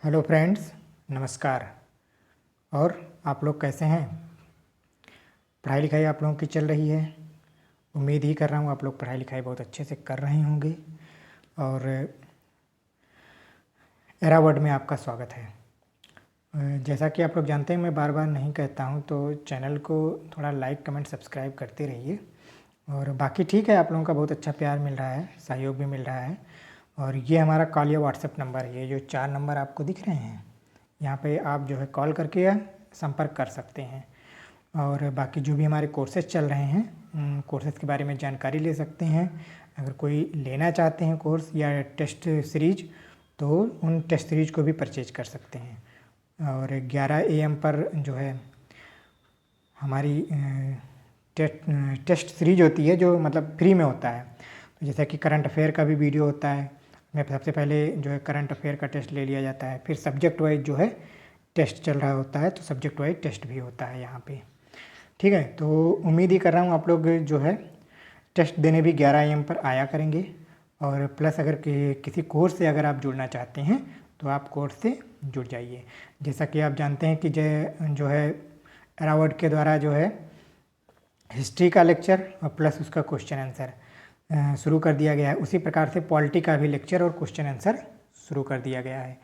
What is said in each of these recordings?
Hello friends, नमस्कार। और आप लोग कैसे हैं? पढ़ाई लिखाई आप लोगों की चल रही है। उम्मीद ही कर रहा हूँ आप लोग पढ़ाई लिखाई बहुत अच्छे से कर रहे होंगे। और एरा वर्ड में आपका स्वागत है। जैसा कि आप लोग जानते हैं, मैं बार बार नहीं कहता हूँ, तो चैनल को थोड़ा लाइक कमेंट सब्सक्राइब करते रहिए। और बाकी ठीक है, आप लोगों का बहुत अच्छा प्यार मिल रहा है, सहयोग भी मिल रहा है। और ये हमारा कॉल या व्हाट्सएप नंबर है। ये जो 4 नंबर आपको दिख रहे हैं, यहाँ पे आप जो है कॉल करके संपर्क कर सकते हैं। और बाकी जो भी हमारे कोर्सेज चल रहे हैं, कोर्सेज के बारे में जानकारी ले सकते हैं। अगर कोई लेना चाहते हैं कोर्स या टेस्ट सीरीज, तो उन टेस्ट सीरीज को भी परचेज कर सकते हैं। और 11 AM पर जो है हमारी टेस्ट सीरीज होती है, जो मतलब फ्री में होता है। तो जैसा कि करंट अफेयर का भी वीडियो होता है, मैं सबसे पहले जो है करंट अफेयर का टेस्ट ले लिया जाता है। फिर सब्जेक्ट वाइज जो है टेस्ट चल रहा होता है, तो सब्जेक्ट वाइज टेस्ट भी होता है यहाँ पे। ठीक है, तो उम्मीद ही कर रहा हूँ आप लोग जो है टेस्ट देने भी 11 AM पर आया करेंगे। और प्लस अगर किसी कोर्स से अगर आप जुड़ना चाहते हैं तो आप कोर्स से जुड़ जाइए। जैसा कि आप जानते हैं कि जो है एरावर्ड के द्वारा जो है हिस्ट्री का लेक्चर और प्लस उसका क्वेश्चन आंसर शुरू कर दिया गया है। उसी प्रकार से पॉलिटी का भी लेक्चर और क्वेश्चन आंसर शुरू कर दिया गया है।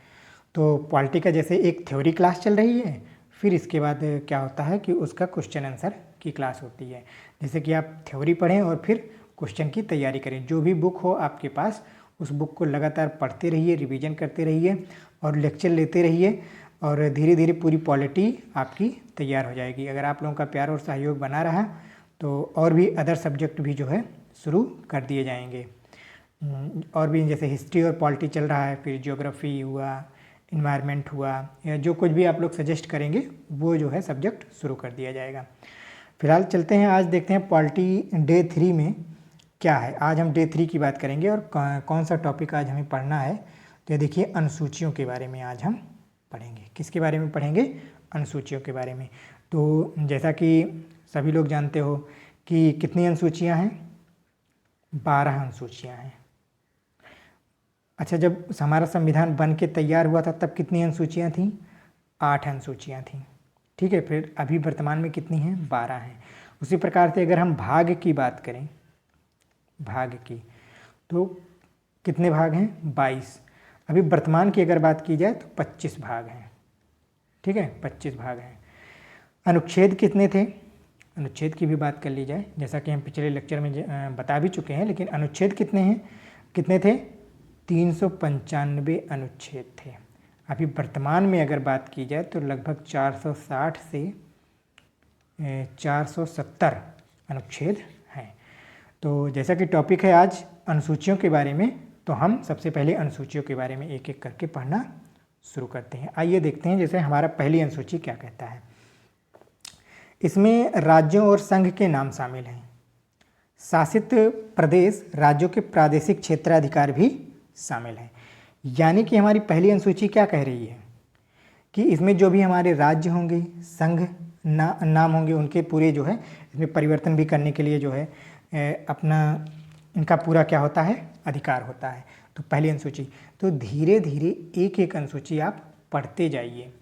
तो पॉलिटी का जैसे एक थ्योरी क्लास चल रही है, फिर इसके बाद क्या होता है कि उसका क्वेश्चन आंसर की क्लास होती है। जैसे कि आप थ्योरी पढ़ें और फिर क्वेश्चन की तैयारी करें। जो भी बुक हो आपके पास, उस बुक को लगातार पढ़ते रहिए, रिवीजन करते रहिए और लेक्चर लेते रहिए, और धीरे धीरे पूरी पॉलिटी आपकी तैयार हो जाएगी। अगर आप लोगों का प्यार और सहयोग बना रहा तो और भी अदर सब्जेक्ट भी जो है शुरू कर दिए जाएंगे। और भी जैसे हिस्ट्री और पॉलिटी चल रहा है, फिर ज्योग्राफी हुआ, इन्वायरमेंट हुआ, या जो कुछ भी आप लोग सजेस्ट करेंगे वो जो है सब्जेक्ट शुरू कर दिया जाएगा। फिलहाल चलते हैं, आज देखते हैं पॉलिटी डे 3 में क्या है। आज हम डे 3 की बात करेंगे और कौन सा टॉपिक आज हमें पढ़ना है। तो देखिए, अनुसूचियों के बारे में आज हम पढ़ेंगे। किसके बारे में पढ़ेंगे? अनुसूचियों के बारे में। तो जैसा कि सभी लोग जानते हो कि कितनी अनुसूचियाँ हैं? 12 अनुसूचियाँ हैं। अच्छा, जब हमारा संविधान बन के तैयार हुआ था तब कितनी अनुसूचियाँ थीं? 8 अनुसूचियाँ थीं। ठीक है, फिर अभी वर्तमान में कितनी हैं? 12 हैं। उसी प्रकार से अगर हम भाग की बात करें, भाग की, तो कितने भाग हैं? 22। अभी वर्तमान की अगर बात की जाए तो 25 भाग हैं। ठीक है, 25 भाग हैं। अनुच्छेद कितने थे? अनुच्छेद की भी बात कर ली जाए, जैसा कि हम पिछले लेक्चर में बता भी चुके हैं, लेकिन अनुच्छेद कितने हैं? कितने थे? 395 अनुच्छेद थे। अभी वर्तमान में अगर बात की जाए तो लगभग 460 से 470 अनुच्छेद हैं। तो जैसा कि टॉपिक है आज अनुसूचियों के बारे में, तो हम सबसे पहले अनुसूचियों के बारे में एक एक करके पढ़ना शुरू करते हैं। आइए देखते हैं, जैसे हमारा पहली अनुसूची क्या कहता है। इसमें राज्यों और संघ के नाम शामिल हैं। शासित प्रदेश, राज्यों के प्रादेशिक क्षेत्राधिकार भी शामिल हैं। यानी कि हमारी पहली अनुसूची क्या कह रही है कि इसमें जो भी हमारे राज्य होंगे, संघ नाम होंगे, उनके पूरे जो है इसमें परिवर्तन भी करने के लिए जो है अपना इनका पूरा क्या होता है? अधिकार होता है। तो पहली अनुसूची, तो धीरे धीरे एक एक अनुसूची आप पढ़ते जाइए।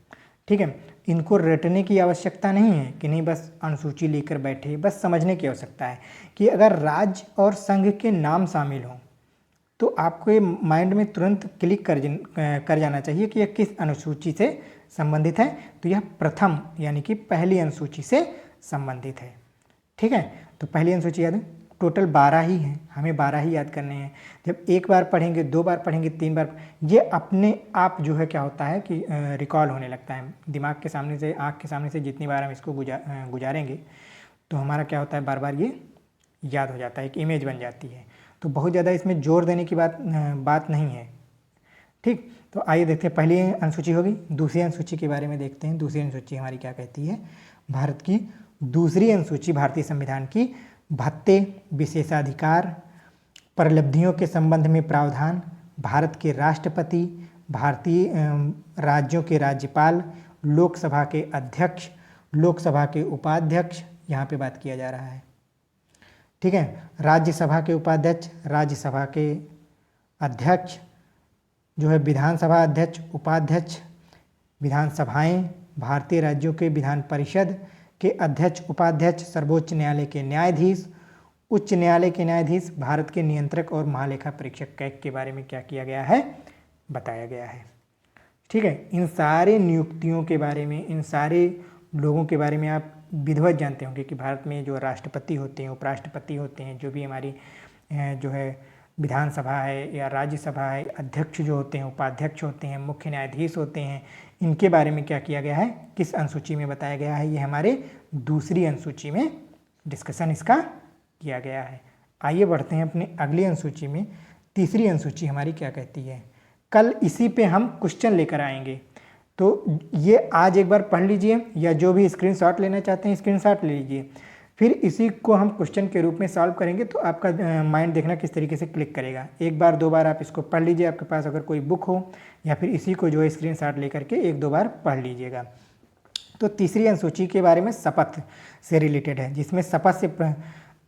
ठीक है, इनको रटने की आवश्यकता नहीं है कि नहीं बस अनुसूची लेकर बैठे, बस समझने की आवश्यकता है कि अगर राज्य और संघ के नाम शामिल हों तो आपको ये माइंड में तुरंत क्लिक कर जाना चाहिए कि यह किस अनुसूची से संबंधित है। तो यह प्रथम यानी कि पहली अनुसूची से संबंधित है। ठीक है, तो पहली अनुसूची याद है, टोटल 12 ही हैं, हमें 12 ही याद करने हैं। जब एक बार पढ़ेंगे, 2 बार पढ़ेंगे, 3 बार, ये अपने आप जो है क्या होता है कि रिकॉल होने लगता है दिमाग के सामने से, आँख के सामने से। जितनी बार हम इसको गुजारेंगे तो हमारा क्या होता है, बार बार ये याद हो जाता है, एक इमेज बन जाती है। तो बहुत ज़्यादा इसमें जोर देने की बात नहीं है। ठीक, तो आइए देखते हैं, पहली अनुसूची होगी। दूसरी अनुसूची के बारे में देखते हैं। दूसरी अनुसूची हमारी क्या कहती है? भारत की दूसरी अनुसूची, भारतीय संविधान की, भत्ते, विशेषाधिकार, परिलब्धियों के संबंध में प्रावधान, भारत के राष्ट्रपति, भारतीय राज्यों के राज्यपाल, लोकसभा के अध्यक्ष, लोकसभा के उपाध्यक्ष, यहाँ पे बात किया जा रहा है। ठीक है, राज्यसभा के उपाध्यक्ष, राज्यसभा के अध्यक्ष, जो है विधानसभा अध्यक्ष, उपाध्यक्ष, विधानसभाएं, भारतीय राज्यों के विधान परिषद के अध्यक्ष, उपाध्यक्ष, सर्वोच्च न्यायालय के न्यायाधीश, उच्च न्यायालय के न्यायाधीश, भारत के नियंत्रक और महालेखा परीक्षक कैग के बारे में क्या किया गया है, बताया गया है। ठीक है, इन सारे नियुक्तियों के बारे में, इन सारे लोगों के बारे में आप विधिवत जानते होंगे कि भारत में जो राष्ट्रपति होते हैं, उपराष्ट्रपति होते हैं, जो भी हमारी जो है विधानसभा है या राज्यसभा है, अध्यक्ष जो होते हैं, उपाध्यक्ष होते हैं, मुख्य न्यायाधीश होते हैं, इनके बारे में क्या किया गया है, किस अनुसूची में बताया गया है, ये हमारे दूसरी अनुसूची में डिस्कशन इसका किया गया है। आइए बढ़ते हैं अपने अगली अनुसूची में। तीसरी अनुसूची हमारी क्या कहती है, कल इसी पे हम क्वेश्चन लेकर आएंगे, तो ये आज एक बार पढ़ लीजिए, या जो भी स्क्रीनशॉट लेना चाहते हैं स्क्रीनशॉट ले लीजिए, फिर इसी को हम क्वेश्चन के रूप में सॉल्व करेंगे, तो आपका माइंड देखना किस तरीके से क्लिक करेगा। एक बार दो बार आप इसको पढ़ लीजिए, आपके पास अगर कोई बुक हो, या फिर इसी को जो है स्क्रीनशॉट लेकर के एक दो बार पढ़ लीजिएगा। तो तीसरी अनुसूची के बारे में शपथ से रिलेटेड है, जिसमें शपथ से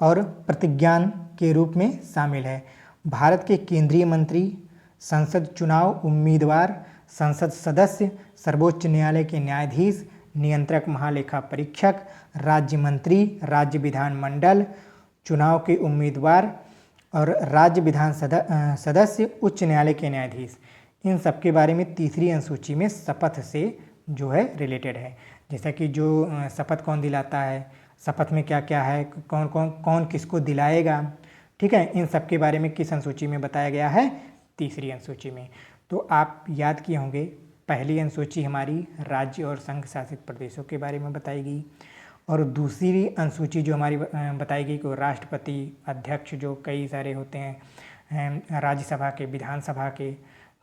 और प्रतिज्ञान के रूप में शामिल है भारत के केंद्रीय मंत्री, संसद चुनाव उम्मीदवार, संसद सदस्य, सर्वोच्च न्यायालय के न्यायाधीश, नियंत्रक महालेखा परीक्षक, राज्य मंत्री, राज्य विधानमंडल चुनाव के उम्मीदवार और राज्य विधान सदस्य, उच्च न्यायालय के न्यायाधीश, इन सब के बारे में तीसरी अनुसूची में शपथ से जो है रिलेटेड है। जैसा कि जो शपथ कौन दिलाता है, शपथ में क्या क्या है, कौन किसको दिलाएगा, ठीक है, इन सब के बारे में किस अनुसूची में बताया गया है, तीसरी अनुसूची में। तो आप याद किए होंगे, पहली अनुसूची हमारी राज्य और संघ शासित प्रदेशों के बारे में बताएगी, और दूसरी अनुसूची जो हमारी बताएगी कि राष्ट्रपति, अध्यक्ष जो कई सारे होते हैं राज्यसभा के, विधानसभा के,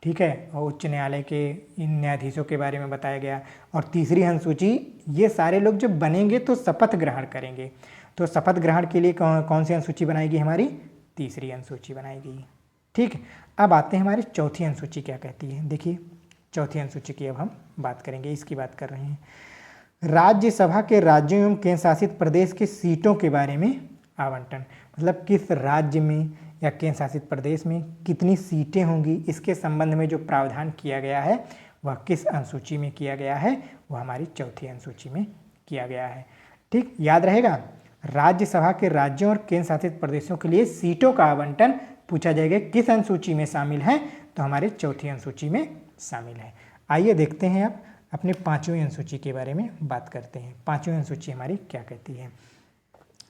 ठीक है, और उच्च न्यायालय के इन न्यायाधीशों के बारे में बताया गया। और तीसरी अनुसूची, ये सारे लोग जब बनेंगे तो शपथ ग्रहण करेंगे, तो शपथ ग्रहण के लिए कौन सी अनुसूची बनाएगी हमारी, तीसरी अनुसूची बनाएगी। ठीक, अब आते हैं हमारी चौथी अनुसूची क्या कहती है। देखिए चौथी अनुसूची की अब हम बात करेंगे, इसकी बात कर रहे हैं राज्यसभा के राज्यों एवं केंद्र शासित प्रदेश की सीटों के बारे में आवंटन, मतलब किस राज्य में या केंद्र शासित प्रदेश में कितनी सीटें होंगी, इसके संबंध में जो प्रावधान किया गया है वह किस अनुसूची में किया गया है, वह हमारी चौथी अनुसूची में किया गया है। ठीक, याद रहेगा, राज्यसभा के राज्यों और केंद्र शासित प्रदेशों के लिए सीटों का आवंटन पूछा जाएगा किस अनुसूची में शामिल है, तो हमारे चौथी अनुसूची में शामिल है। आइए देखते हैं अब अपने पांचवी अनुसूची के बारे में बात करते हैं। पांचवी अनुसूची हमारी क्या कहती है,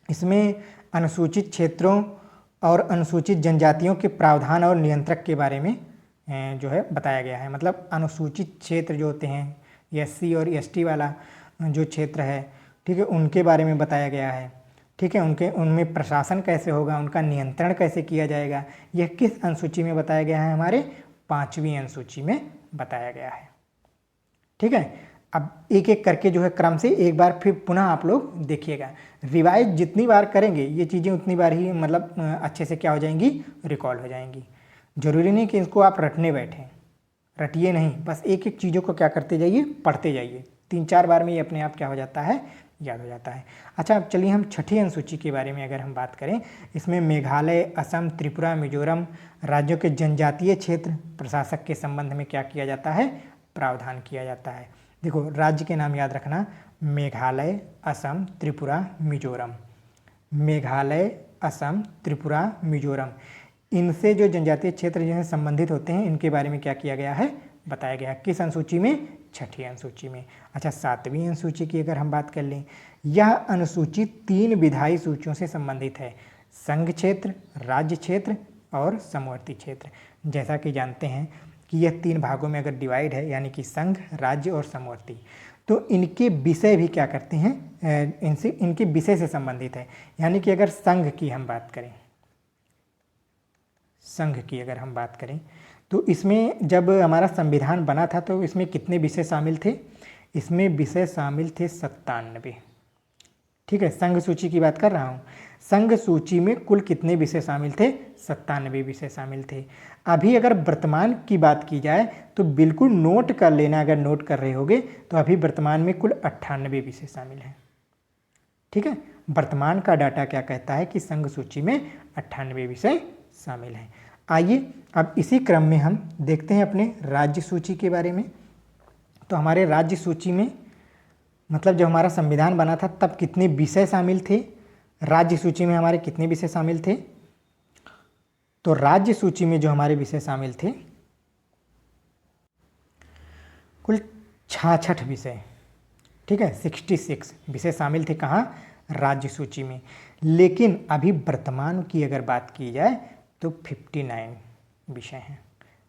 इसमें अनुसूचित क्षेत्रों और अनुसूचित जनजातियों के प्रावधान और नियंत्रक के बारे में जो है बताया गया है। मतलब अनुसूचित क्षेत्र जो होते हैं, एससी और एसटी वाला जो क्षेत्र है, ठीक है, उनके बारे में बताया गया है। ठीक है, उनमें प्रशासन कैसे होगा, उनका नियंत्रण कैसे किया जाएगा, यह किस अनुसूची में बताया गया है, हमारे पांचवी अनुसूची में बताया गया है। ठीक है, अब एक एक करके जो है क्रम से एक बार फिर पुनः आप लोग देखिएगा, रिवाइज जितनी बार करेंगे ये चीज़ें उतनी बार ही मतलब अच्छे से क्या हो जाएंगी, रिकॉल हो जाएंगी। जरूरी नहीं कि इसको आप रटने बैठें, रटिए नहीं, बस एक एक चीज़ों को क्या करते जाइए, पढ़ते जाइए, 3-4 बार में ये अपने आप क्या हो जाता है, याद हो जाता है। अच्छा, अब चलिए हम छठी अनुसूची के बारे में अगर हम बात करें, इसमें मेघालय, असम, त्रिपुरा, मिजोरम राज्यों के जनजातीय क्षेत्र प्रशासक के संबंध में क्या किया जाता है, प्रावधान किया जाता है। देखो राज्य के नाम याद रखना, मेघालय, असम, त्रिपुरा, मिजोरम। मेघालय, असम, त्रिपुरा, मिजोरम, इनसे जो जनजातीय क्षेत्र जो है संबंधित होते हैं, इनके बारे में क्या किया गया है, बताया गया। किस अनुसूची में, छठी अनुसूची में। अच्छा, सातवीं अनुसूची की अगर हम बात कर लें, यह अनुसूची 3 विधायी सूचियों से संबंधित है, संघ क्षेत्र, राज्य क्षेत्र और समवर्ती क्षेत्र। जैसा कि जानते हैं कि यह 3 भागों में अगर डिवाइड है, यानी कि संघ, राज्य और समवर्ती, तो इनके विषय भी क्या करते हैं, इनके विषय से संबंधित है। यानी कि अगर संघ की हम बात करें, संघ की अगर हम बात करें, तो इसमें जब हमारा संविधान बना था तो इसमें कितने विषय शामिल थे, इसमें विषय शामिल थे 97। ठीक है, संघ सूची की बात कर रहा हूँ। संघ सूची में कुल कितने विषय शामिल थे, 97 विषय शामिल थे। अभी अगर वर्तमान की बात की जाए तो बिल्कुल नोट कर लेना, अगर नोट कर रहे होगे तो अभी वर्तमान में कुल 98 विषय शामिल हैं। ठीक है, वर्तमान का डाटा क्या कहता है कि संघ सूची में 98 विषय शामिल हैं। आइए अब इसी क्रम में हम देखते हैं अपने राज्य सूची के बारे में तो हमारे राज्य सूची में मतलब जब हमारा संविधान बना था तब कितने विषय शामिल थे, राज्य सूची में हमारे कितने विषय शामिल थे? तो राज्य सूची में जो हमारे विषय शामिल थे कुल 66 विषय, ठीक है, 66 विषय शामिल थे। कहाँ? राज्य सूची में। लेकिन अभी वर्तमान की अगर बात की जाए तो 59 विषय हैं।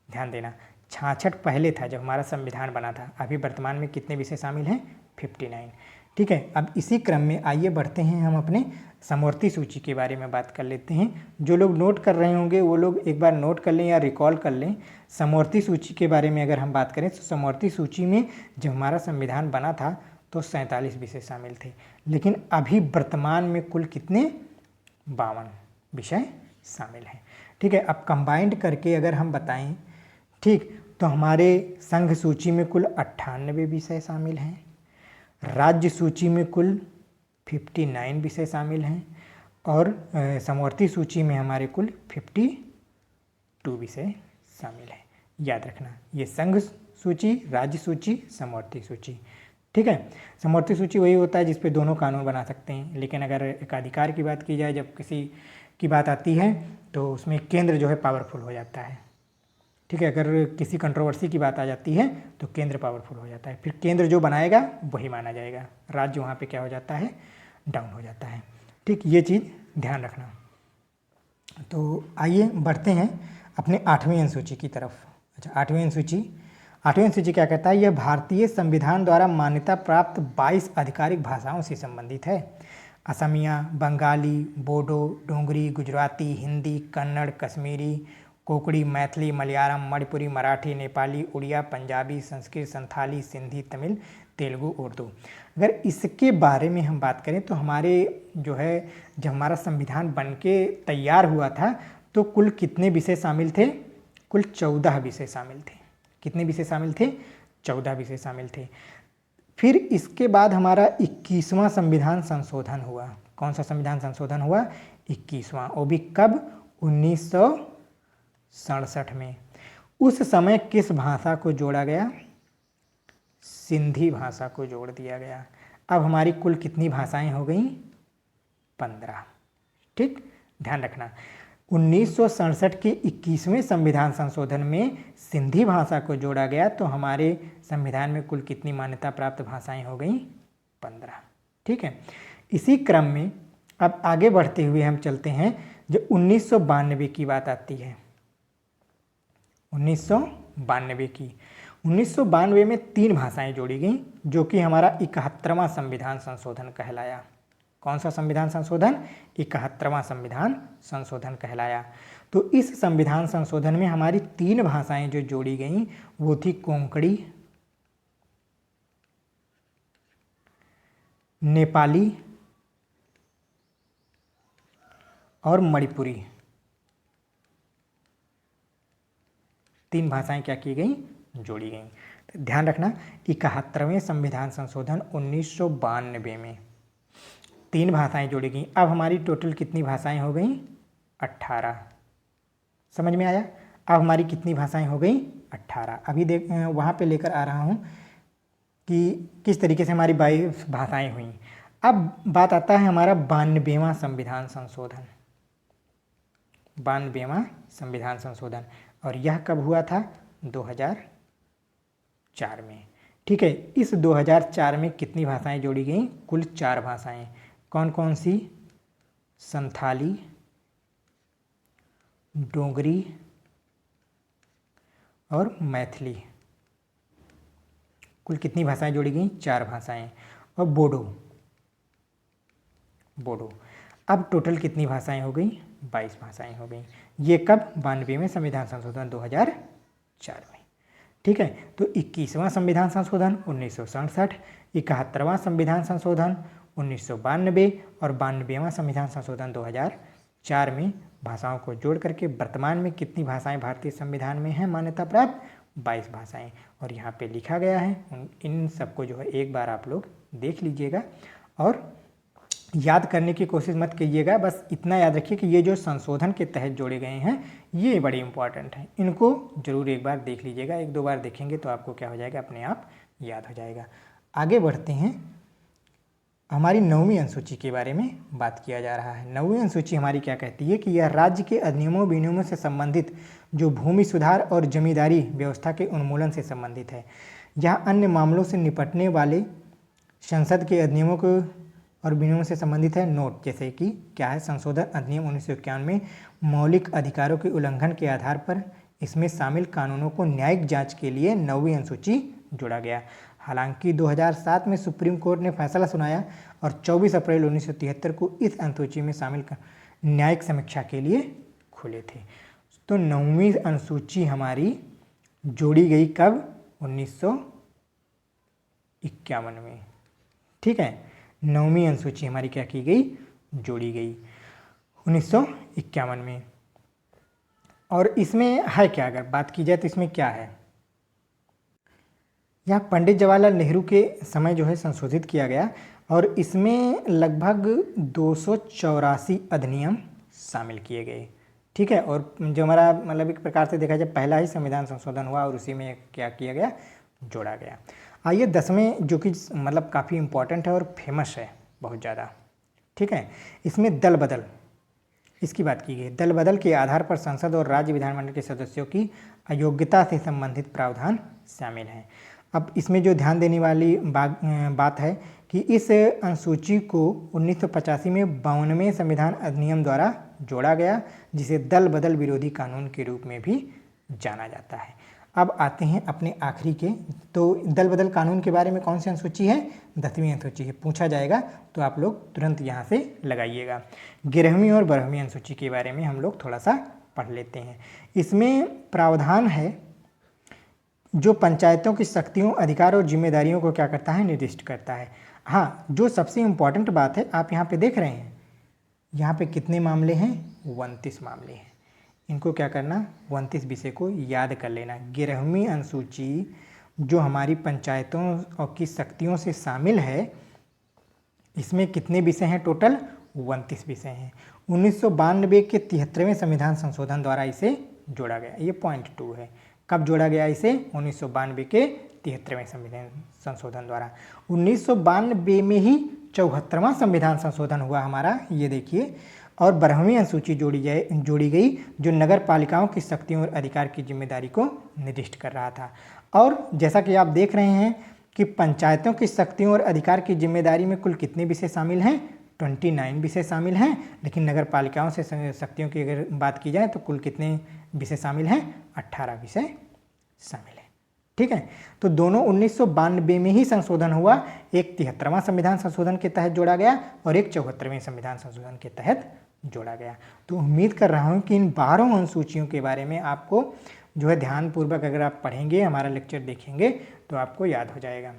ध्यान देना, 66 पहले था जब हमारा संविधान बना था, अभी वर्तमान में कितने विषय शामिल हैं? 59। ठीक है, अब इसी क्रम में आइए बढ़ते हैं, हम अपने समवर्ती सूची के बारे में बात कर लेते हैं। जो लोग नोट कर रहे होंगे वो लोग एक बार नोट कर लें या रिकॉल कर लें। समवर्ती सूची के बारे में अगर हम बात करें तो समवर्ती सूची में जब हमारा संविधान बना था तो 47 विषय शामिल थे, लेकिन अभी वर्तमान में कुल कितने? 52 विषय शामिल हैं। ठीक है, अब कंबाइंड करके अगर हम बताएं, ठीक, तो हमारे संघ सूची में कुल 98 विषय शामिल हैं, राज्य सूची में कुल 59 विषय शामिल हैं और समवर्ती सूची में हमारे कुल 52 विषय शामिल हैं। याद रखना, ये संघ सूची, राज्य सूची, समवर्ती सूची। ठीक है, समवर्ती सूची वही होता है जिस पे दोनों कानून बना सकते हैं, लेकिन अगर एकाधिकार की बात की जाए, जब किसी की बात आती है तो उसमें केंद्र जो है पावरफुल हो जाता है। ठीक है, अगर किसी कंट्रोवर्सी की बात आ जाती है तो केंद्र पावरफुल हो जाता है, फिर केंद्र जो बनाएगा वही माना जाएगा, राज्य वहाँ पे क्या हो जाता है? डाउन हो जाता है। ठीक, ये चीज़ ध्यान रखना। तो आइए बढ़ते हैं अपने 8वीं अनुसूची की तरफ। अच्छा, 8वीं अनुसूची क्या कहता है? यह भारतीय संविधान द्वारा मान्यता प्राप्त 22 आधिकारिक भाषाओं से संबंधित है। असमिया, बंगाली, बोडो, डोगरी, गुजराती, हिंदी, कन्नड़, कश्मीरी, कोंकणी, मैथिली, मलयालम, मणिपुरी, मराठी, नेपाली, उड़िया, पंजाबी, संस्कृत, संथाली, सिंधी, तमिल, तेलुगु, उर्दू। अगर इसके बारे में हम बात करें तो हमारे जो है जब हमारा संविधान बन के तैयार हुआ था तो कुल कितने विषय शामिल थे? कुल 14 विषय शामिल थे। कितने विषय शामिल थे? 14 विषय शामिल थे। फिर इसके बाद हमारा 21वां संविधान संशोधन हुआ। कौन सा संविधान संशोधन हुआ? 21वां। वो भी कब? 1967 में। उस समय किस भाषा को जोड़ा गया? सिंधी भाषा को जोड़ दिया गया। अब हमारी कुल कितनी भाषाएं हो गई? 15। ठीक, ध्यान रखना, 1967 के 21वें संविधान संशोधन में सिंधी भाषा को जोड़ा गया तो हमारे संविधान में कुल कितनी मान्यता प्राप्त भाषाएं हो गई? 15। ठीक है, इसी क्रम में अब आगे बढ़ते हुए हम चलते हैं, जो 1992 की बात आती है, 1992 में 3 भाषाएं जोड़ी गई जो कि हमारा 71वां संविधान संशोधन कहलाया। कौन सा संविधान संशोधन? 71वां संविधान संशोधन कहलाया। तो इस संविधान संशोधन में हमारी 3 भाषाएं जो जोड़ी गई वो थी कोंकणी, नेपाली और मणिपुरी। 3 भाषाएं क्या की गई? जोड़ी गई। तो ध्यान रखना, 71वें संविधान संशोधन 1992 में 3 भाषाएं जोड़ी गई। अब हमारी टोटल कितनी भाषाएं हो गई? 18। समझ में आया? अब हमारी कितनी भाषाएं हो गई? 18। अभी देख वहाँ पे लेकर आ रहा हूँ कि किस तरीके से हमारी 22 भाषाएं हुई। अब बात आता है हमारा 92वां संविधान संशोधन। 92वां संविधान संशोधन, और यह कब हुआ था? 2004 में। ठीक है, इस 2004 में कितनी भाषाएं जोड़ी गई? कुल 4 भाषाएं। कौन कौन सी? संथाली, डोगरी और मैथिली। कुल कितनी भाषाएं जोड़ी गई? 4 भाषाएं। और बोडो। अब टोटल कितनी भाषाएं हो गई? 22 भाषाएं हो गई। ये कब? 92वें संविधान संशोधन 2004 में। ठीक है, तो 21वां संविधान संशोधन 1967, 71वां संविधान संशोधन 1992 और 92वां संविधान संशोधन 2004 में भाषाओं को जोड़ करके वर्तमान में कितनी भाषाएं भारतीय संविधान में हैं मान्यता प्राप्त? 22 भाषाएं। और यहाँ पे लिखा गया है, इन सबको जो है एक बार आप लोग देख लीजिएगा और याद करने की कोशिश मत कीजिएगा। बस इतना याद रखिए कि ये जो संशोधन के तहत जोड़े गए हैं ये बड़ी इंपॉर्टेंट है, इनको ज़रूर एक बार देख लीजिएगा, एक दो बार देखेंगे तो आपको क्या हो जाएगा, अपने आप याद हो जाएगा। आगे बढ़ते हैं, हमारी 9वीं अनुसूची के बारे में बात किया जा रहा है। 9वीं अनुसूची हमारी क्या कहती है कि यह राज्य के अधिनियमों विनियमों से संबंधित जो भूमि सुधार और जमींदारी व्यवस्था के उन्मूलन से संबंधित है। यह अन्य मामलों से निपटने वाले संसद के अधिनियमों को और विनियमों से संबंधित है। नोट, जैसे कि क्या है, संशोधन अधिनियम 1951 में मौलिक अधिकारों के उल्लंघन के आधार पर इसमें शामिल कानूनों को न्यायिक जांच के लिए 9वीं अनुसूची जोड़ा गया। हालांकि 2007 में सुप्रीम कोर्ट ने फैसला सुनाया और 24 अप्रैल 1973 को इस अनुसूची में शामिल न्यायिक समीक्षा के लिए खुले थे। तो 9वीं अनुसूची हमारी जोड़ी गई कब, 1951 में। ठीक है, 9वीं अनुसूची हमारी क्या की गई, जोड़ी गई 1951 में। और इसमें है क्या, अगर बात की जाए तो इसमें क्या है, यह पंडित जवाहरलाल नेहरू के समय जो है संशोधित किया गया और इसमें लगभग 284 अधिनियम शामिल किए गए। ठीक है, और जो हमारा मतलब एक प्रकार से देखा जाए पहला ही संविधान संशोधन हुआ और उसी में क्या किया गया, जोड़ा गया। आइए 10वें, जो कि मतलब काफ़ी इम्पोर्टेंट है और फेमस है बहुत ज़्यादा। ठीक है, इसमें दल बदल, इसकी बात की गई। दल बदल के आधार पर संसद और राज्य विधानमंडल के सदस्यों की अयोग्यता से संबंधित प्रावधान शामिल हैं। अब इसमें जो ध्यान देने वाली बात है कि इस अनुसूची को 1985 में 52वें संविधान अधिनियम द्वारा जोड़ा गया, जिसे दल बदल विरोधी कानून के रूप में भी जाना जाता है। अब आते हैं अपने आखिरी के, तो दल बदल कानून के बारे में कौन सी अनुसूची है, 10वीं अनुसूची है। पूछा जाएगा तो आप लोग तुरंत यहाँ से लगाइएगा। 11वीं और 12वीं अनुसूची के बारे में हम लोग थोड़ा सा पढ़ लेते हैं। इसमें प्रावधान है जो पंचायतों की शक्तियों, अधिकार और जिम्मेदारियों को क्या करता है, निर्दिष्ट करता है। हाँ, जो सबसे इम्पॉर्टेंट बात है, आप यहाँ पे देख रहे हैं, यहाँ पे कितने मामले हैं, 29 मामले हैं। इनको क्या करना, 29 विषय को याद कर लेना। 11वीं अनुसूची जो हमारी पंचायतों और की शक्तियों से शामिल है, इसमें कितने विषय हैं, टोटल 29 विषय हैं। 1992 के 73वें संविधान संशोधन द्वारा इसे जोड़ा गया। ये पॉइंट 2 है, कब जोड़ा गया इसे, 1992 के 73वें संविधान संशोधन द्वारा। 1992 में ही 74वां संविधान संशोधन हुआ हमारा, ये देखिए। और 12वीं अनुसूची जोड़ी गई जो नगर पालिकाओं की शक्तियों और अधिकार की जिम्मेदारी को निर्दिष्ट कर रहा था। और जैसा कि आप देख रहे हैं कि पंचायतों की शक्तियों और अधिकार की जिम्मेदारी में कुल कितने विषय शामिल हैं, 29 विषय शामिल हैं। लेकिन नगर पालिकाओं से शक्तियों की अगर बात की जाए तो कुल कितने विषय शामिल हैं, 18 विषय शामिल है। ठीक है, तो दोनों 1992 में ही संशोधन हुआ। एक 73वां संविधान संशोधन के तहत जोड़ा गया और एक 74वें संविधान संशोधन के तहत जोड़ा गया। तो उम्मीद कर रहा हूँ कि इन 12 अनुसूचियों के बारे में आपको जो है ध्यानपूर्वक अगर आप पढ़ेंगे, हमारा लेक्चर देखेंगे तो आपको याद हो जाएगा।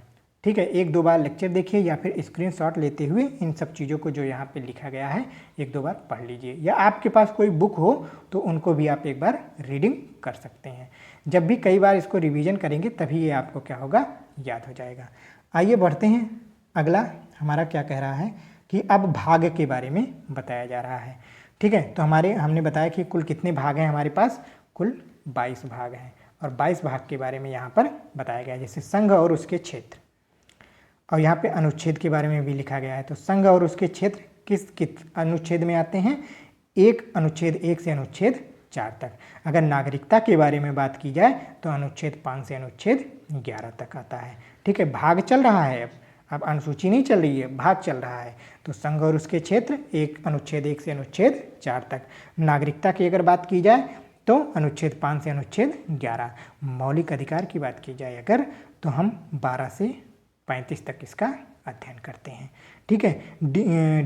ठीक है, एक दो बार लेक्चर देखिए या फिर स्क्रीनशॉट लेते हुए इन सब चीज़ों को जो यहाँ पे लिखा गया है एक दो बार पढ़ लीजिए, या आपके पास कोई बुक हो तो उनको भी आप एक बार रीडिंग कर सकते हैं। जब भी कई बार इसको रिवीजन करेंगे तभी ये आपको क्या होगा, याद हो जाएगा। आइए बढ़ते हैं, अगला हमारा क्या कह रहा है कि अब भाग के बारे में बताया जा रहा है। ठीक है, तो हमने बताया कि कुल कितने भाग हैं हमारे पास, कुल 22 भाग हैं और 22 भाग के बारे में यहाँ पर बताया गया है, जैसे संघ और उसके क्षेत्र। और यहाँ पे अनुच्छेद के बारे में भी लिखा गया है। तो संघ और उसके क्षेत्र किस अनुच्छेद में आते हैं, एक अनुच्छेद 1 से अनुच्छेद 4 तक। अगर नागरिकता के बारे में बात की जाए तो अनुच्छेद 5 से अनुच्छेद 11 तक आता है। ठीक है, भाग चल रहा है, अब अनुसूची नहीं चल रही है, भाग चल रहा है। तो संघ और उसके क्षेत्र एक अनुच्छेद 1 से अनुच्छेद 4 तक। नागरिकता की अगर बात की जाए तो अनुच्छेद 5 से अनुच्छेद 11। मौलिक अधिकार की बात की जाए अगर, तो हम 12 से 35 तक इसका अध्ययन करते हैं। ठीक है,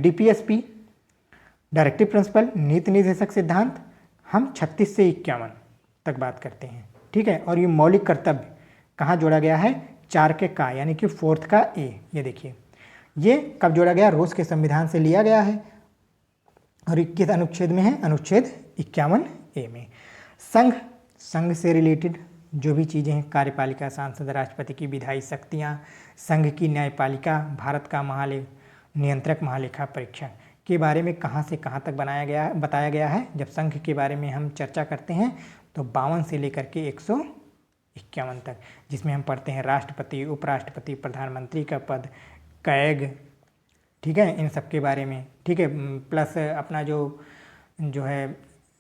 DPSP डायरेक्टिव प्रिंसिपल, नीति निर्देशक सिद्धांत, हम 36 से 51 तक बात करते हैं। ठीक है, और ये मौलिक कर्तव्य कहाँ जोड़ा गया है, 4 के का यानी कि 4th का ए। ये देखिए, ये कब जोड़ा गया, रूस के संविधान से लिया गया है और 21 अनुच्छेद में है, अनुच्छेद 51 ए में। संघ से रिलेटेड जो भी चीज़ें हैं, कार्यपालिका, सांसद, राष्ट्रपति की विधायी शक्तियाँ, संघ की न्यायपालिका, भारत का नियंत्रक महालेखा परीक्षक, के बारे में कहाँ से कहाँ तक बताया गया है। जब संघ के बारे में हम चर्चा करते हैं तो 52 से लेकर के 151 तक, जिसमें हम पढ़ते हैं राष्ट्रपति, उपराष्ट्रपति, प्रधानमंत्री का पद, कैग, ठीक है, इन सब के बारे में, ठीक है, प्लस अपना जो है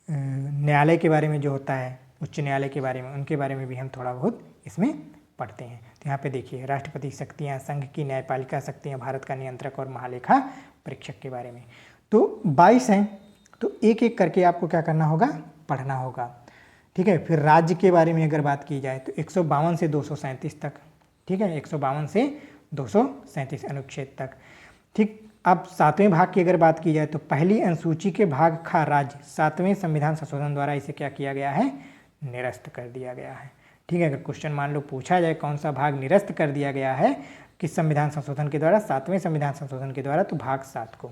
न्यायालय के बारे में जो होता है, उच्च न्यायालय के बारे में, उनके बारे में भी हम थोड़ा बहुत इसमें पढ़ते हैं। तो यहाँ पे देखिए राष्ट्रपति शक्तियाँ, संघ की न्यायपालिका शक्तियाँ, भारत का नियंत्रक और महालेखा परीक्षक के बारे में। तो 22 हैं, तो एक एक करके आपको क्या करना होगा, पढ़ना होगा, ठीक है। फिर राज्य के बारे में अगर बात की जाए तो 152 से 237 तक, ठीक है, 152 से 237 अनुच्छेद तक, ठीक। अब 7वें भाग की अगर बात की जाए तो पहली अनुसूची के भाग खा राज्य 7वें संविधान संशोधन द्वारा इसे क्या किया गया है, निरस्त कर दिया गया है, ठीक है। अगर क्वेश्चन मान लो पूछा जाए कौन सा भाग निरस्त कर दिया गया है किस संविधान संशोधन के द्वारा, 7वें संविधान संशोधन के द्वारा, तो भाग 7 को।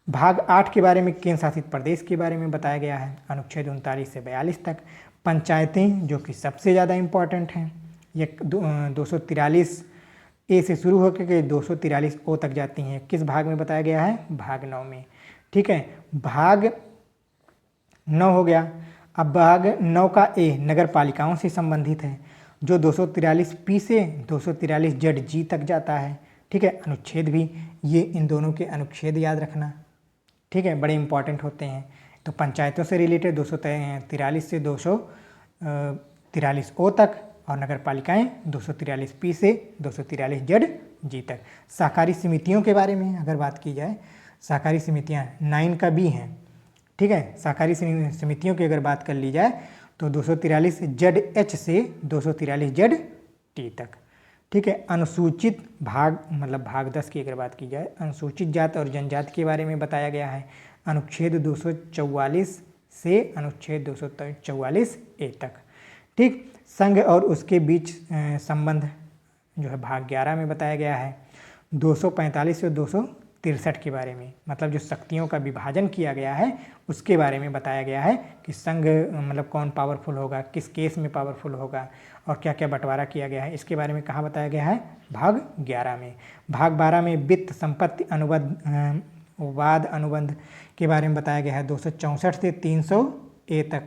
भाग 8 के बारे में केंद्र शासित प्रदेश के बारे में बताया गया है, अनुच्छेद 39 से 42 तक। पंचायतें जो कि सबसे ज़्यादा इम्पॉर्टेंट हैं, ये 243 ए से शुरू होकर के 243 ओ तक जाती हैं, किस भाग में बताया गया है, भाग 9 में, ठीक है। भाग 9 हो गया। अब भाग 9 का ए नगर पालिकाओं से संबंधित है, जो 243 पी से 243 जेड जी तक जाता है, ठीक है। अनुच्छेद भी ये इन दोनों के अनुच्छेद याद रखना, ठीक है, बड़े इंपॉर्टेंट होते हैं। तो पंचायतों से रिलेटेड 243 से 243 ओ तक, और नगर पालिकाएँ 243 पी से 243 जेड जी तक। सहकारी समितियों के बारे में अगर बात की जाए, सहकारी समितियाँ 9 का बी हैं, ठीक है। सहकारी समितियों की अगर बात कर ली जाए तो 243 जेड एच से 243 जेड टी तक, ठीक है। अनुसूचित भाग मतलब भाग 10 की अगर बात की जाए, अनुसूचित जाति और जनजाति के बारे में बताया गया है, अनुच्छेद 244 से अनुच्छेद 244 ए तक, ठीक। संघ और उसके बीच संबंध जो है भाग 11 में बताया गया है। 245 से 263 के बारे में, मतलब जो शक्तियों का विभाजन किया गया है उसके बारे में बताया गया है कि संघ मतलब कौन पावरफुल होगा, किस केस में पावरफुल होगा, और क्या क्या बंटवारा किया गया है, इसके बारे में कहाँ बताया गया है, भाग 11 में। भाग 12 में वित्त, संपत्ति, अनुबंध, वाद अनुबंध के बारे में बताया गया है, 264 से 300 ए तक,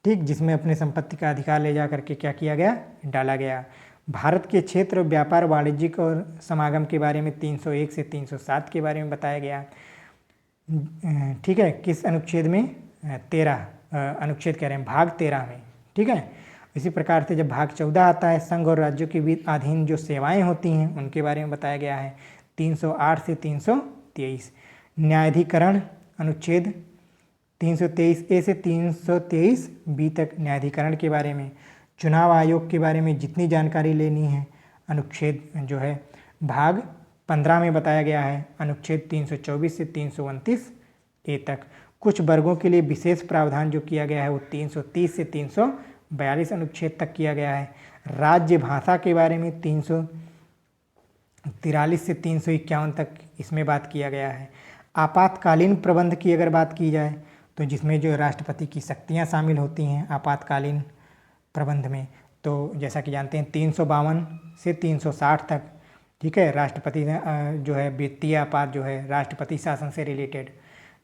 ठीक, जिसमें अपने संपत्ति का अधिकार ले जा करके क्या किया गया, डाला गया। भारत के क्षेत्र, व्यापार, वाणिज्यिक और समागम के बारे में 301 से 307 के बारे में बताया गया, ठीक है। किस अनुच्छेद में, 13 अनुच्छेद कह रहे हैं, भाग 13 में, ठीक है। इसी प्रकार से जब भाग 14 आता है, संघ और राज्यों के बीच अधीन जो सेवाएं होती हैं उनके बारे में बताया गया है, 308 से 323। न्यायाधिकरण अनुच्छेद 323 ए से 323 बी तक न्यायाधिकरण के बारे में। चुनाव आयोग के बारे में जितनी जानकारी लेनी है, अनुच्छेद जो है भाग 15 में बताया गया है, अनुच्छेद 324 से 329 ए तक। कुछ वर्गों के लिए विशेष प्रावधान जो किया गया है वो 330 से 342 अनुच्छेद तक किया गया है। राज्य भाषा के बारे में 343 से 351 तक इसमें बात किया गया है। आपातकालीन प्रबंध की अगर बात की जाए तो जिसमें जो राष्ट्रपति की शक्तियां शामिल होती हैं आपातकालीन प्रबंध में, तो जैसा कि जानते हैं 352 से 360 तक, ठीक है। राष्ट्रपति जो है वित्तीय आपात जो है राष्ट्रपति शासन से रिलेटेड,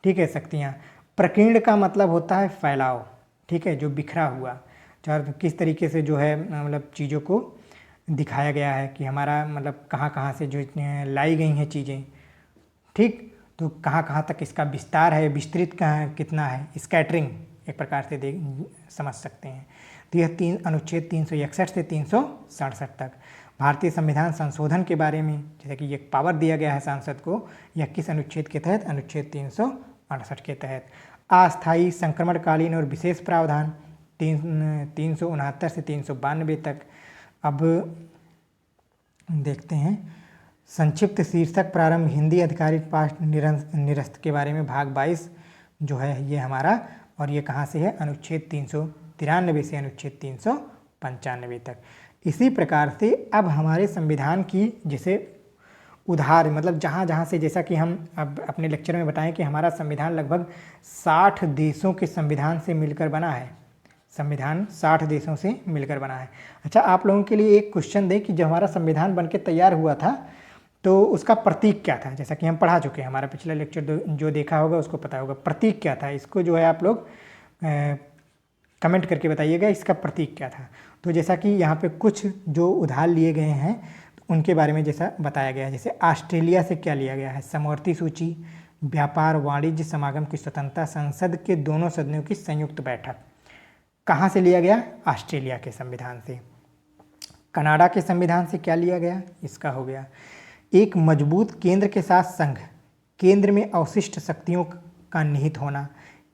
ठीक है, शक्तियाँ। प्रकीर्ण का मतलब होता है फैलाव, ठीक है, जो बिखरा हुआ, चाहे किस तरीके से जो है मतलब चीज़ों को दिखाया गया है कि हमारा मतलब कहाँ कहाँ से जो लाई गई हैं चीज़ें, ठीक, तो कहाँ कहाँ तक इसका विस्तार है, विस्तृत कहाँ कितना है, स्कैटरिंग एक प्रकार से समझ सकते हैं। तो यह अनुच्छेद 361 से 367 तक। भारतीय संविधान संशोधन के बारे में जैसे कि एक पावर दिया गया है सांसद को, यह किस अनुच्छेद के तहत, अनुच्छेद 368 के तहत। अस्थायी, संक्रमणकालीन और विशेष प्रावधान 369 से 392 तक। अब देखते हैं संक्षिप्त शीर्षक प्रारंभ हिंदी आधिकारिक पाठ निरस्त के बारे में, भाग 22 जो है ये हमारा, और ये कहाँ से है, अनुच्छेद 393 से अनुच्छेद 395 तक। इसी प्रकार से अब हमारे संविधान की जैसे उधार मतलब जहाँ जहाँ से, जैसा कि हम अब अपने लेक्चर में बताएं कि हमारा संविधान लगभग 60 देशों के संविधान से मिलकर बना है। संविधान 60 देशों से मिलकर बना है। अच्छा, आप लोगों के लिए एक क्वेश्चन दें कि जब हमारा संविधान बनके तैयार हुआ था तो उसका प्रतीक क्या था, जैसा कि हम पढ़ा चुके हैं, हमारा पिछला लेक्चर जो देखा होगा उसको पता होगा प्रतीक क्या था। इसको जो है आप लोग कमेंट करके बताइएगा इसका प्रतीक क्या था। तो जैसा कि यहाँ पे कुछ जो उधार लिए गए हैं तो उनके बारे में जैसा बताया गया है, जैसे ऑस्ट्रेलिया से क्या लिया गया है, समवर्ती सूची, व्यापार वाणिज्य समागम की स्वतंत्रता, संसद के दोनों सदनों की संयुक्त बैठक। कहाँ से लिया गया? ऑस्ट्रेलिया के संविधान से। कनाडा के संविधान से क्या लिया गया? इसका हो गया एक मजबूत केंद्र के साथ संघ, केंद्र में अवशिष्ट शक्तियों का निहित होना,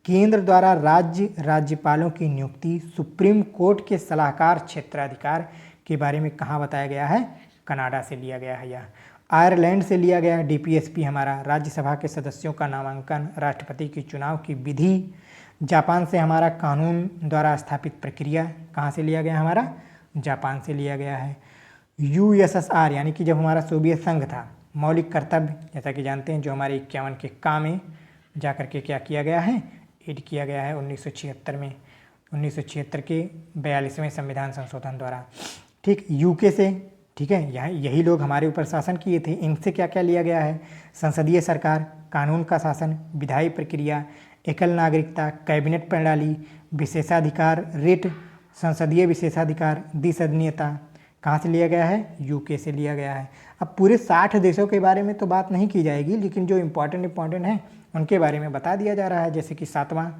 केंद्र द्वारा राज्यपालों की नियुक्ति, सुप्रीम कोर्ट के सलाहकार क्षेत्राधिकार के बारे में कहाँ बताया गया है? कनाडा से लिया गया है यह। आयरलैंड से लिया गया डीपीएसपी हमारा, राज्यसभा के सदस्यों का नामांकन, राष्ट्रपति के चुनाव की विधि। जापान से हमारा कानून द्वारा स्थापित प्रक्रिया, कहाँ से लिया गया? हमारा जापान से लिया गया है। यूएसएसआर यानी कि जब हमारा सोवियत संघ था, मौलिक कर्तव्य, जैसा कि जानते हैं जो हमारे 51 के का में जा करके क्या किया गया है? ऐड किया गया है 1976 में, 1976 के 42वें संविधान संशोधन द्वारा। ठीक, यूके से, ठीक है, यहाँ यही लोग हमारे ऊपर शासन किए थे, इनसे क्या क्या लिया गया है? संसदीय सरकार, कानून का शासन, विधायी प्रक्रिया, एकल नागरिकता, कैबिनेट प्रणाली, विशेषाधिकार, रिट, संसदीय विशेषाधिकार, द्विसदनीयता। कहाँ से लिया गया है? यूके से लिया गया है। अब पूरे 60 देशों के बारे में तो बात नहीं की जाएगी, लेकिन जो इम्पोर्टेंट हैं उनके बारे में बता दिया जा रहा है। जैसे कि 7वां,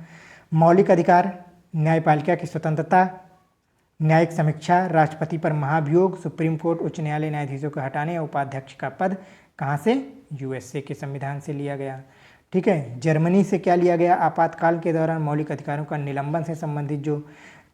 मौलिक अधिकार, न्यायपालिका की स्वतंत्रता, न्यायिक समीक्षा, राष्ट्रपति पर महाभियोग, सुप्रीम कोर्ट उच्च न्यायालय न्यायाधीशों को हटाने और उपाध्यक्ष का पद। कहाँ से? यूएसए के संविधान से लिया गया। ठीक है, जर्मनी से क्या लिया गया? आपातकाल के दौरान मौलिक अधिकारों का निलंबन से संबंधित जो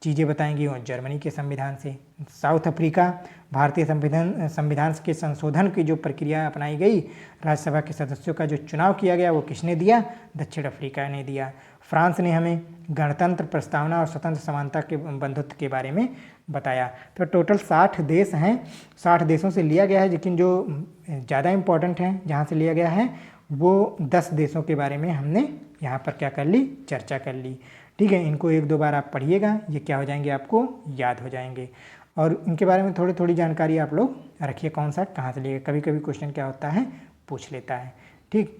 चीज़ें बताएंगी वो जर्मनी के संविधान से। साउथ अफ्रीका, भारतीय संविधान के संशोधन की जो प्रक्रिया अपनाई गई, राज्यसभा के सदस्यों का जो चुनाव किया गया वो किसने दिया? दक्षिण अफ्रीका ने दिया। फ्रांस ने हमें गणतंत्र प्रस्तावना और स्वतंत्र समानता के बंधुत्व के बारे में बताया। तो टोटल 60 देश हैं, 60 देशों से लिया गया है, लेकिन जो ज़्यादा इम्पोर्टेंट हैं जहाँ से लिया गया है वो 10 देशों के बारे में हमने यहाँ पर क्या कर ली? चर्चा कर ली। ठीक है, इनको 1-2 बार आप पढ़िएगा, ये क्या हो जाएंगे? आपको याद हो जाएंगे। और इनके बारे में थोड़ी जानकारी आप लोग रखिए, कौन सा कहाँ से लिएगा। कभी कभी क्वेश्चन क्या होता है, पूछ लेता है। ठीक,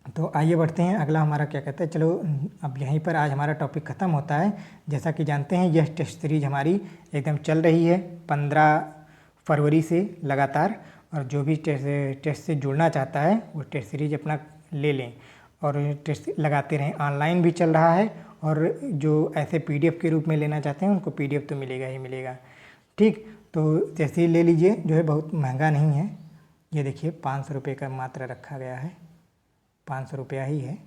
तो आइए बढ़ते हैं। अगला हमारा क्या कहता है, चलो अब यहीं पर आज हमारा टॉपिक ख़त्म होता है। जैसा कि जानते हैं यह टेस्ट सीरीज हमारी एकदम चल रही है 15 फरवरी से लगातार, और जो भी टेस्ट से जुड़ना चाहता है वो टेस्ट सीरीज अपना ले लें और टेस्ट लगाते रहें। ऑनलाइन भी चल रहा है, और जो ऐसे पीडीएफ के रूप में लेना चाहते हैं उनको पीडीएफ तो मिलेगा ही मिलेगा। ठीक, तो जैसे ही ले लीजिए, जो है बहुत महंगा नहीं है। ये देखिए 500 रुपये का मात्र रखा गया है, 500 रुपया ही है।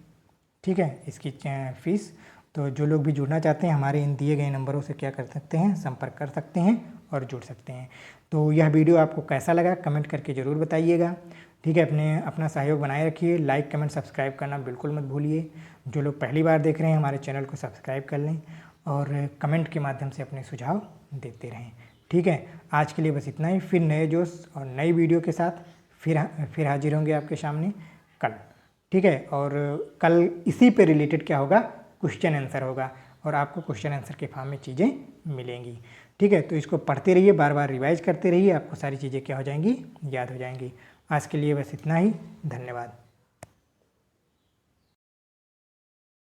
ठीक है, इसकी फ़ीस। तो जो लोग भी जुड़ना चाहते हैं हमारे इन दिए गए नंबरों से क्या कर सकते हैं? संपर्क कर सकते हैं और जुड़ सकते हैं। तो यह वीडियो आपको कैसा लगा कमेंट करके ज़रूर बताइएगा। ठीक है, अपना सहयोग बनाए रखिए, लाइक कमेंट सब्सक्राइब करना बिल्कुल मत भूलिए। जो लोग पहली बार देख रहे हैं हमारे चैनल को सब्सक्राइब कर लें और कमेंट के माध्यम से अपने सुझाव देते रहें। ठीक है, आज के लिए बस इतना ही। फिर नए जोश और नई वीडियो के साथ फिर हाजिर होंगे आपके सामने कल। ठीक है, और कल इसी पे रिलेटेड क्या होगा? क्वेश्चन आंसर होगा, और आपको क्वेश्चन आंसर के फॉर्म में चीज़ें मिलेंगी। ठीक है, तो इसको पढ़ते रहिए, बार बार रिवाइज करते रहिए, आपको सारी चीज़ें क्या हो जाएंगी? याद हो जाएंगी। आज के लिए बस इतना ही, धन्यवाद।